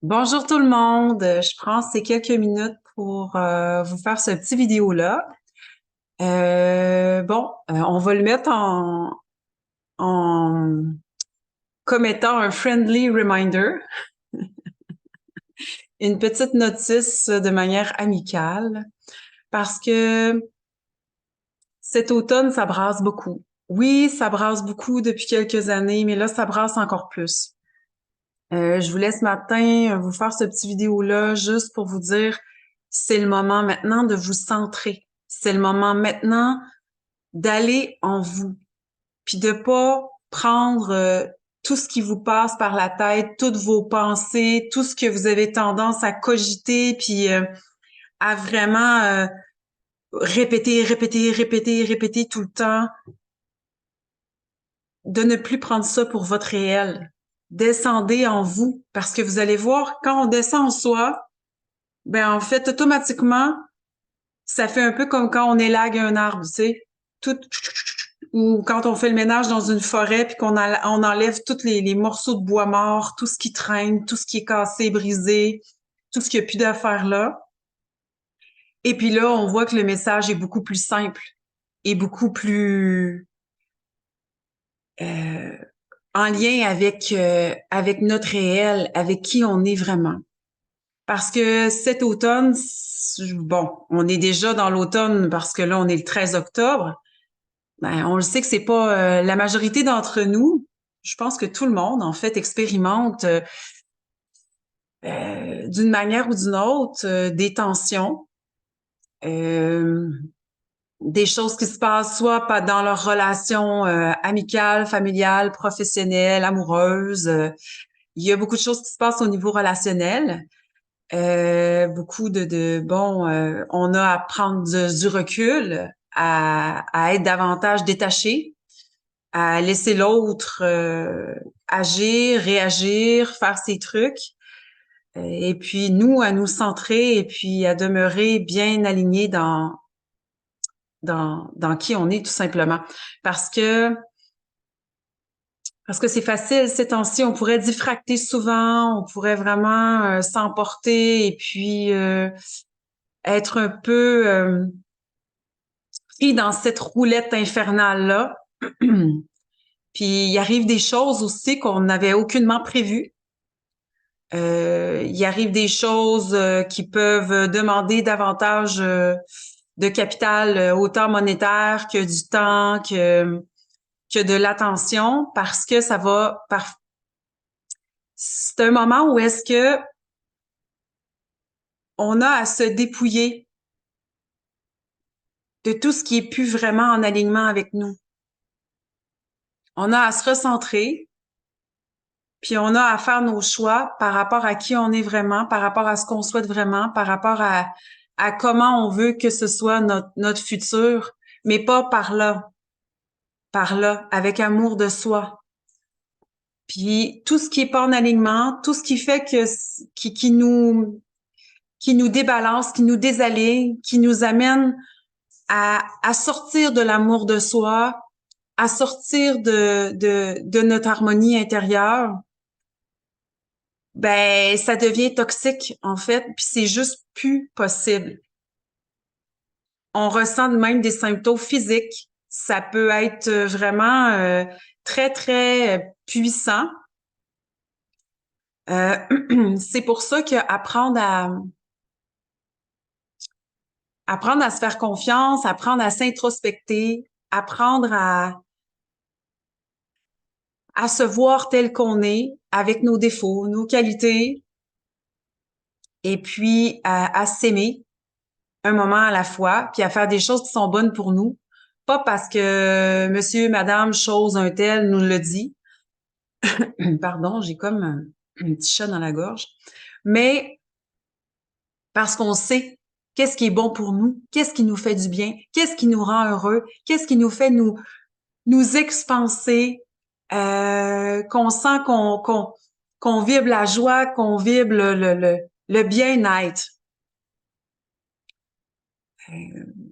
Bonjour tout le monde, je prends ces quelques minutes pour vous faire ce petit vidéo-là. On va le mettre en comme étant un friendly reminder, une petite notice de manière amicale, parce que cet automne, ça brasse beaucoup. Oui, ça brasse beaucoup depuis quelques années, mais là, ça brasse encore plus. Je voulais ce matin vous faire ce petit vidéo-là juste pour vous dire, c'est le moment maintenant de vous centrer. C'est le moment maintenant d'aller en vous, puis de pas prendre tout ce qui vous passe par la tête, toutes vos pensées, tout ce que vous avez tendance à cogiter, puis à vraiment répéter, répéter, répéter, répéter tout le temps, de ne plus prendre ça pour votre réel. Descendez en vous, parce que vous allez voir, quand on descend en soi, ben en fait, automatiquement, ça fait un peu comme quand on élague un arbre, tu sais, tout ou quand on fait le ménage dans une forêt puis on enlève tous les morceaux de bois mort, tout ce qui traîne, tout ce qui est cassé, brisé, tout ce qui a plus d'affaires là. Et puis là, on voit que le message est beaucoup plus simple et beaucoup plus euh, en lien avec notre réel, avec qui on est vraiment. Parce que cet automne, bon, on est déjà dans l'automne parce que là, on est le 13 octobre. Ben, on le sait que c'est pas la majorité d'entre nous. Je pense que tout le monde, en fait, expérimente d'une manière ou d'une autre des tensions, euh, des choses qui se passent soit pas dans leur relation amicale, familiale, professionnelle, amoureuse. Il y a beaucoup de choses qui se passent au niveau relationnel. Beaucoup on a à prendre du recul, à être davantage détaché, à laisser l'autre agir, réagir, faire ses trucs, et puis nous à nous centrer et puis à demeurer bien alignés dans qui on est tout simplement. Parce que parce que c'est facile ces temps-ci, on pourrait diffracter souvent, on pourrait vraiment s'emporter et puis être un peu pris dans cette roulette infernale-là. Puis il arrive des choses aussi qu'on n'avait aucunement prévues. Il arrive des choses qui peuvent demander davantage de capital, autant monétaire que du temps, que de l'attention, parce que c'est un moment où est-ce que on a à se dépouiller de tout ce qui est plus vraiment en alignement avec nous. On a à se recentrer, puis on a à faire nos choix par rapport à qui on est vraiment, par rapport à ce qu'on souhaite vraiment, par rapport à comment on veut que ce soit notre futur, mais pas par là, avec amour de soi. Puis tout ce qui est pas en alignement, tout ce qui fait qui nous débalance, qui nous désaligne, qui nous amène à sortir de l'amour de soi, à sortir de notre harmonie intérieure, ben ça devient toxique en fait, puis c'est juste plus possible. On ressent même des symptômes physiques. Ça peut être vraiment très très puissant. C'est pour ça que apprendre à se faire confiance, apprendre à s'introspecter, apprendre à se voir tel qu'on est, avec nos défauts, nos qualités, et puis à s'aimer un moment à la fois, puis à faire des choses qui sont bonnes pour nous. Pas parce que monsieur, madame, chose, un tel nous le dit. Pardon, j'ai comme un petit chat dans la gorge. Mais parce qu'on sait qu'est-ce qui est bon pour nous, qu'est-ce qui nous fait du bien, qu'est-ce qui nous rend heureux, qu'est-ce qui nous fait nous expanser, qu'on sent qu'on vibre la joie, qu'on vibre le bien-être.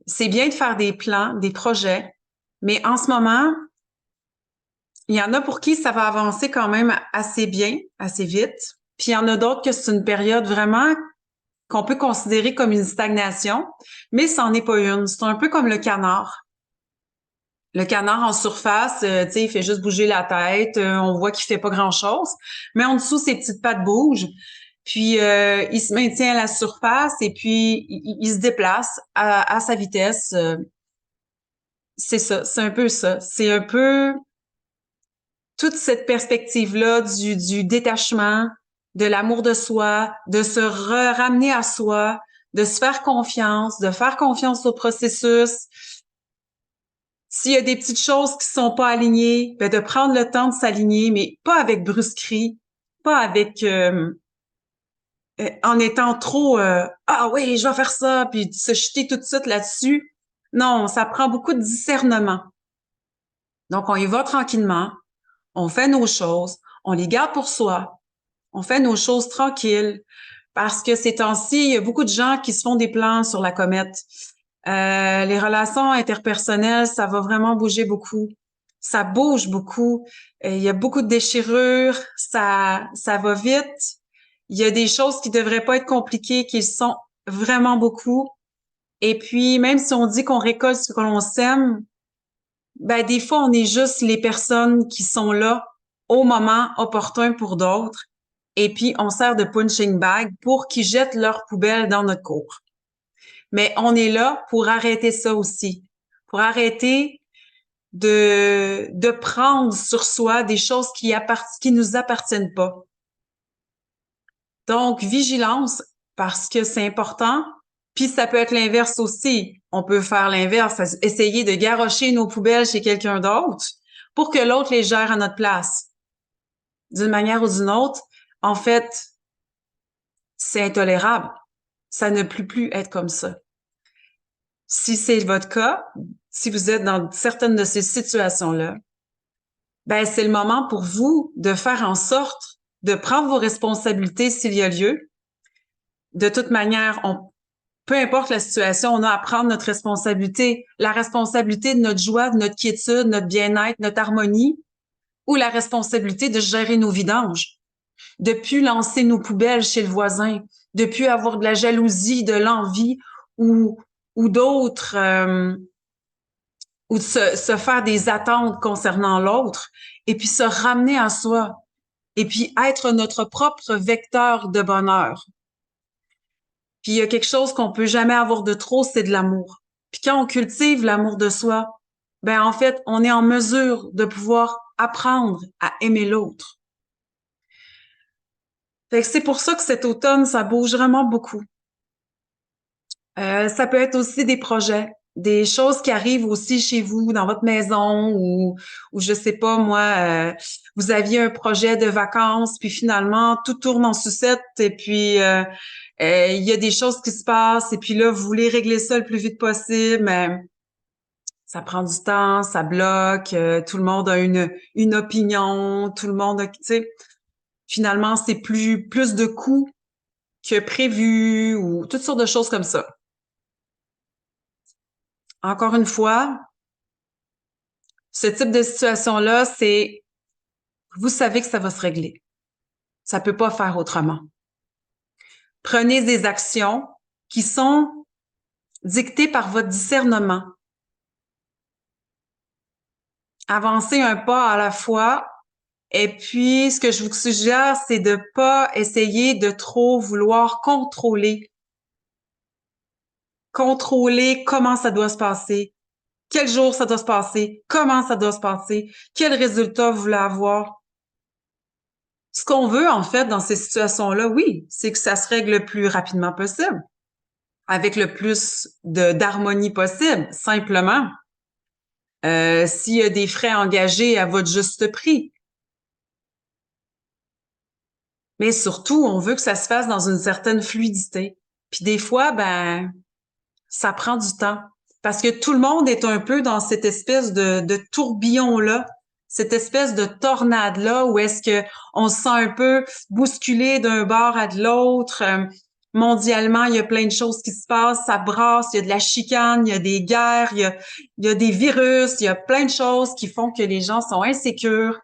C'est bien de faire des plans, des projets, mais en ce moment, il y en a pour qui ça va avancer quand même assez bien, assez vite. Puis il y en a d'autres que c'est une période vraiment qu'on peut considérer comme une stagnation, mais c'en est pas une. C'est un peu comme le canard. Le canard en surface, tu sais, il fait juste bouger la tête, on voit qu'il fait pas grand-chose, mais en dessous, ses petites pattes bougent, puis il se maintient à la surface et puis il se déplace à sa vitesse. C'est ça, c'est un peu ça. C'est un peu toute cette perspective-là du détachement, de l'amour de soi, de se ramener à soi, de se faire confiance, de faire confiance au processus. S'il y a des petites choses qui sont pas alignées, ben de prendre le temps de s'aligner, mais pas avec brusquerie, pas avec en étant trop ah oui, je vais faire ça, puis de se jeter tout de suite là-dessus. Non, ça prend beaucoup de discernement. Donc on y va tranquillement, on fait nos choses, on les garde pour soi, on fait nos choses tranquilles, parce que ces temps-ci, il y a beaucoup de gens qui se font des plans sur la comète. Les relations interpersonnelles, ça va vraiment bouger beaucoup. Ça bouge beaucoup. Il y a beaucoup de déchirures. Ça va vite. Il y a des choses qui devraient pas être compliquées, qui le sont vraiment beaucoup. Et puis, même si on dit qu'on récolte ce que l'on sème, ben, des fois, on est juste les personnes qui sont là au moment opportun pour d'autres. Et puis, on sert de punching bag pour qu'ils jettent leurs poubelles dans notre cour. Mais on est là pour arrêter ça aussi, pour arrêter de prendre sur soi des choses qui nous appartiennent pas. Donc, vigilance, parce que c'est important. Puis ça peut être l'inverse aussi. On peut faire l'inverse, essayer de garrocher nos poubelles chez quelqu'un d'autre pour que l'autre les gère à notre place. D'une manière ou d'une autre, en fait, c'est intolérable. Ça ne peut plus être comme ça. Si c'est votre cas, si vous êtes dans certaines de ces situations-là, ben c'est le moment pour vous de faire en sorte de prendre vos responsabilités s'il y a lieu. De toute manière, peu importe la situation, on a à prendre notre responsabilité, la responsabilité de notre joie, de notre quiétude, notre bien-être, notre harmonie, ou la responsabilité de gérer nos vidanges, de plus lancer nos poubelles chez le voisin, de plus avoir de la jalousie, de l'envie ou d'autres ou de se faire des attentes concernant l'autre, et puis se ramener à soi, et puis être notre propre vecteur de bonheur. Puis il y a quelque chose qu'on peut jamais avoir de trop, c'est de l'amour. Puis quand on cultive l'amour de soi, ben en fait, on est en mesure de pouvoir apprendre à aimer l'autre. Fait que c'est pour ça que cet automne, ça bouge vraiment beaucoup. Ça peut être aussi des projets, des choses qui arrivent aussi chez vous, dans votre maison, ou je sais pas moi, vous aviez un projet de vacances, puis finalement tout tourne en sucette, et puis il y a des choses qui se passent, et puis là vous voulez régler ça le plus vite possible, mais ça prend du temps, ça bloque, tout le monde a une opinion, tout le monde a, tu sais, finalement c'est plus de coûts que prévu, ou toutes sortes de choses comme ça. Encore une fois, ce type de situation-là, c'est, vous savez que ça va se régler. Ça peut pas faire autrement. Prenez des actions qui sont dictées par votre discernement. Avancez un pas à la fois. Et puis, ce que je vous suggère, c'est de pas essayer de trop vouloir contrôler. Contrôler comment ça doit se passer, quel jour ça doit se passer, comment ça doit se passer, quel résultat vous voulez avoir. Ce qu'on veut, en fait, dans ces situations-là, oui, c'est que ça se règle le plus rapidement possible, avec le plus d'harmonie possible, simplement. S'il y a des frais engagés à votre juste prix. Mais surtout, on veut que ça se fasse dans une certaine fluidité. Puis des fois, ben, ça prend du temps. Parce que tout le monde est un peu dans cette espèce de tourbillon-là, cette espèce de tornade-là où est-ce que on se sent un peu bousculé d'un bord à de l'autre. Mondialement, il y a plein de choses qui se passent, ça brasse, il y a de la chicane, il y a des guerres, il y a des virus, il y a plein de choses qui font que les gens sont insécures.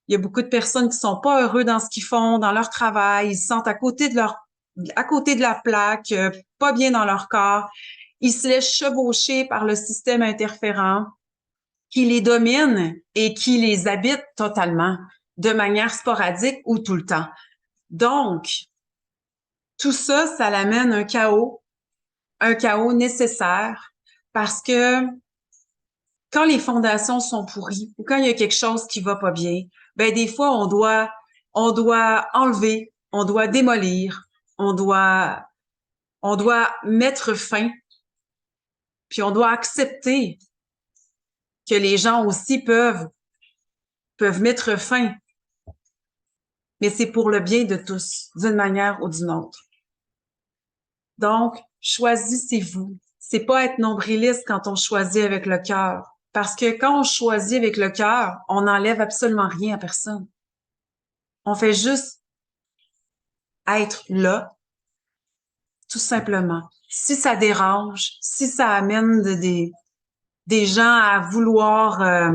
Il y a beaucoup de personnes qui sont pas heureux dans ce qu'ils font, dans leur travail. Ils se sentent à côté de la plaque, pas bien dans leur corps. Ils se laissent chevaucher par le système interférent qui les domine et qui les habite totalement, de manière sporadique ou tout le temps. Donc, tout ça, ça l'amène un chaos nécessaire parce que quand les fondations sont pourries ou quand il y a quelque chose qui va pas bien, ben des fois on doit enlever, on doit démolir, on doit on doit mettre fin, puis on doit accepter que les gens aussi peuvent mettre fin, mais c'est pour le bien de tous, d'une manière ou d'une autre. Donc, choisissez-vous. C'est pas être nombriliste quand on choisit avec le cœur. Parce que quand on choisit avec le cœur, on n'enlève absolument rien à personne. On fait juste être là, tout simplement. Si ça dérange, si ça amène des gens à vouloir,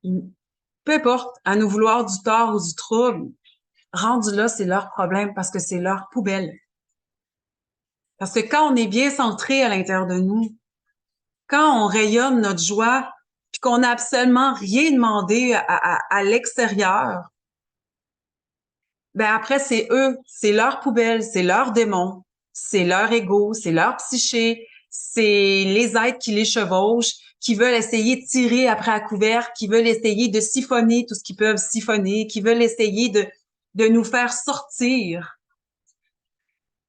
peu importe, à nous vouloir du tort ou du trouble, rendu là, c'est leur problème parce que c'est leur poubelle. Parce que quand on est bien centré à l'intérieur de nous, quand on rayonne notre joie, puis qu'on n'a absolument rien demandé à l'extérieur, ben après, c'est eux, c'est leur poubelle, c'est leur démon, c'est leur ego, c'est leur psyché, c'est les êtres qui les chevauchent, qui veulent essayer de tirer après à couvert, qui veulent essayer de siphonner tout ce qu'ils peuvent siphonner, qui veulent essayer de nous faire sortir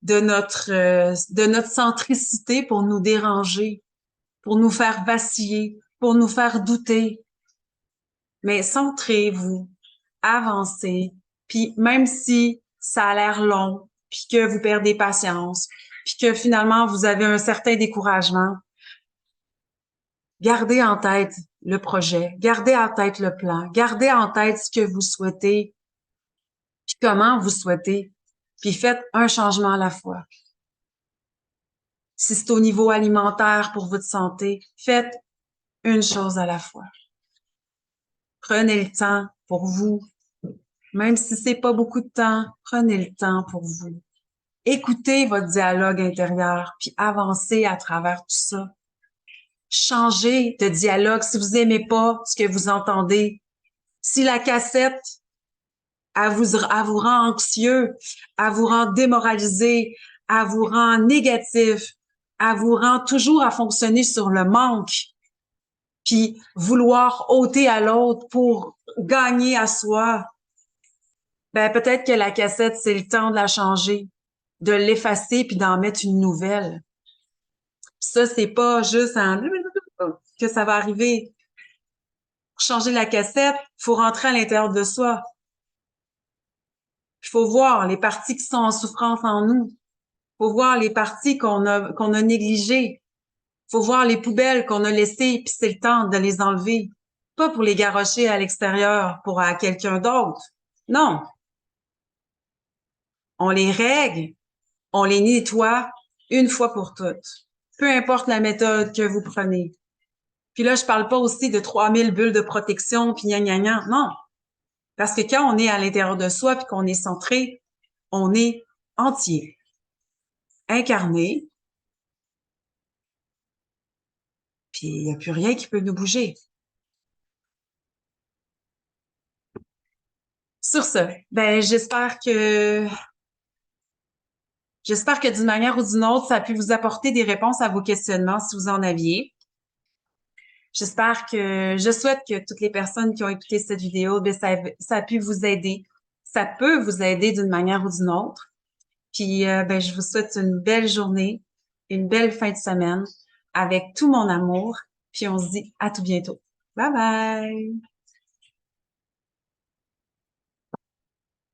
de notre centricité pour nous déranger, pour nous faire vaciller, pour nous faire douter. Mais centrez-vous, avancez, puis même si ça a l'air long, puis que vous perdez patience, puis que finalement vous avez un certain découragement, gardez en tête le projet, gardez en tête le plan, gardez en tête ce que vous souhaitez, puis comment vous souhaitez, puis faites un changement à la fois. Si c'est au niveau alimentaire pour votre santé, faites une chose à la fois. Prenez le temps pour vous. Même si c'est pas beaucoup de temps, prenez le temps pour vous. Écoutez votre dialogue intérieur, puis avancez à travers tout ça. Changez de dialogue si vous aimez pas ce que vous entendez. Si la cassette, elle vous rend anxieux, elle vous rend démoralisé, elle vous rend négatif, elle vous rend toujours à fonctionner sur le manque, puis vouloir ôter à l'autre pour gagner à soi, ben peut-être que la cassette, c'est le temps de la changer, de l'effacer puis d'en mettre une nouvelle. Ça, c'est pas juste que ça va arriver. Pour changer la cassette, il faut rentrer à l'intérieur de soi. Il faut voir les parties qui sont en souffrance en nous. Il faut voir les parties qu'on a négligées. Il faut voir les poubelles qu'on a laissées, puis c'est le temps de les enlever. Pas pour les garrocher à l'extérieur, pour à quelqu'un d'autre. Non. On les règle, on les nettoie une fois pour toutes. Peu importe la méthode que vous prenez. Puis là, je parle pas aussi de 3000 bulles de protection, puis gna gna gna. Non. Parce que quand on est à l'intérieur de soi, puis qu'on est centré, on est entier, incarné, puis il n'y a plus rien qui peut nous bouger. Sur ce, ben j'espère que d'une manière ou d'une autre, ça a pu vous apporter des réponses à vos questionnements si vous en aviez. Je souhaite que toutes les personnes qui ont écouté cette vidéo, ben ça a pu vous aider. Ça peut vous aider d'une manière ou d'une autre. Puis, ben, je vous souhaite une belle journée, une belle fin de semaine avec tout mon amour. Puis, on se dit à tout bientôt. Bye bye!